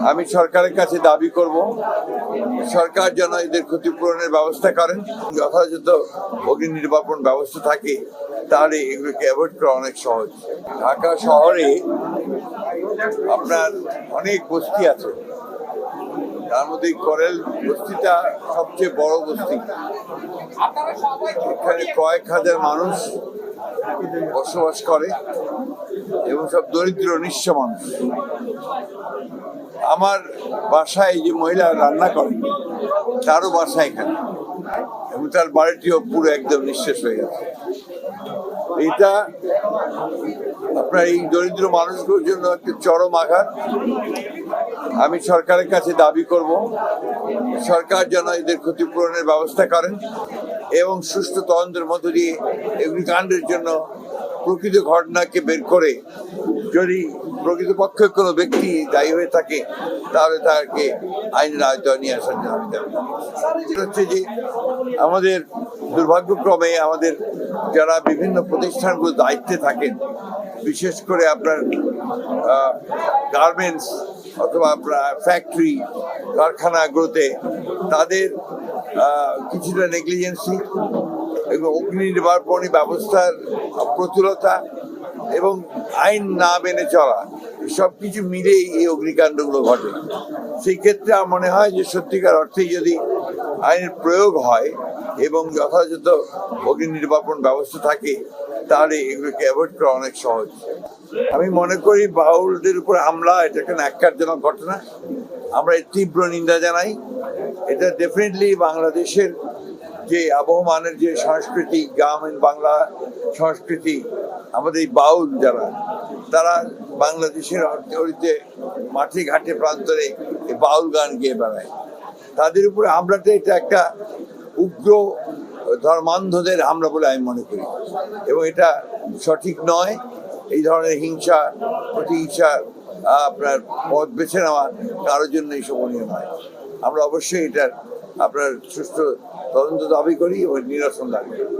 আমি সরকারের কাছে দাবি করব সরকার যেন এদের ক্ষতিপূরণের ব্যবস্থা করেন, যথাযথ অগ্নি নির্বাপন ব্যবস্থা থাকে, তাহলে এগুলোকে অ্যাভয়েড করা অনেক সহজ। ঢাকা শহরে আপনার অনেক বস্তি আছে, তার মধ্যে করেল বস্তিটা সবচেয়ে বড় বস্তি। এখানে কয়েক হাজার মানুষ বসবাস করে এবং সব দরিদ্র নিঃস্ব মানুষ। আমার বাসায় যে মহিলা রান্না করে তারও বাসা এখানে, এবং তার বাড়িটিও পুরো একদম নিঃশেষ হয়ে গেছে। এটা আপনার এই দরিদ্র মানুষগুলোর জন্য একটা চরম আঘাত। আমি সরকারের কাছে দাবি করব সরকার যেন এদের ক্ষতিপূরণের ব্যবস্থা করেন এবং সুষ্ঠু তদন্তের মধ্য দিয়ে অগ্নিকাণ্ডের জন্য প্রকৃত ঘটনাকে বের করে যদি প্রকৃতপক্ষে কোনো ব্যক্তি দায়ী হয়ে থাকে তাহলে তাকে আইনের আওতায় নিয়ে আসার জন্য আমি দাবি হচ্ছে যে আমাদের দুর্ভাগ্যক্রমে আমাদের যারা বিভিন্ন প্রতিষ্ঠানগুলো দায়িত্বে থাকেন, বিশেষ করে আপনার গার্মেন্টস অথবা আপনার ফ্যাক্টরি কারখানাগুলোতে তাদের কিছুটা নেগলিজেন্সি এবং অগ্নি নির্বাপনী ব্যবস্থার প্রতুলতা এবং আইন না মেনে চলা, সব কিছু মিলেই এই অগ্নিকাণ্ডগুলো ঘটে। সেই ক্ষেত্রে আমার মনে হয় যে সত্যিকার অর্থেই যদি আইনের প্রয়োগ হয় এবং যথাযথ অগ্নি নির্বাপন ব্যবস্থা থাকে, তাহলে এগুলোকে অ্যাভয়েড করা অনেক সহজ। আমি মনে করি বাউলদের উপর হামলা এটা একটা ন্যাক্কারজনক ঘটনা। আমরা এর তীব্র নিন্দা জানাই। এটা ডেফিনেটলি বাংলাদেশের যে আবহমানের যে সংস্কৃতি, গ্রামীণ বাংলা সংস্কৃতি, আমাদের এই বাউল যারা, তারা বাংলাদেশের অর্থনীতিতে মাঠে ঘাটে প্রান্তরে এই বাউল গান গেয়ে বেড়ায়। তাদের উপরে হামলাটা এটা একটা উগ্র ধর্মান্ধদের হামলা বলে আমি মনে করি, এবং এটা সঠিক নয়। এই ধরনের হিংসা প্রতিহিংসা আপনার পথ বেছে নেওয়া কারোর জন্যই শোভনীয় নয়। আমরা অবশ্যই এটার আপনার সুষ্ঠু তদন্ত দাবি করি এবং নিরসন দাবি করি।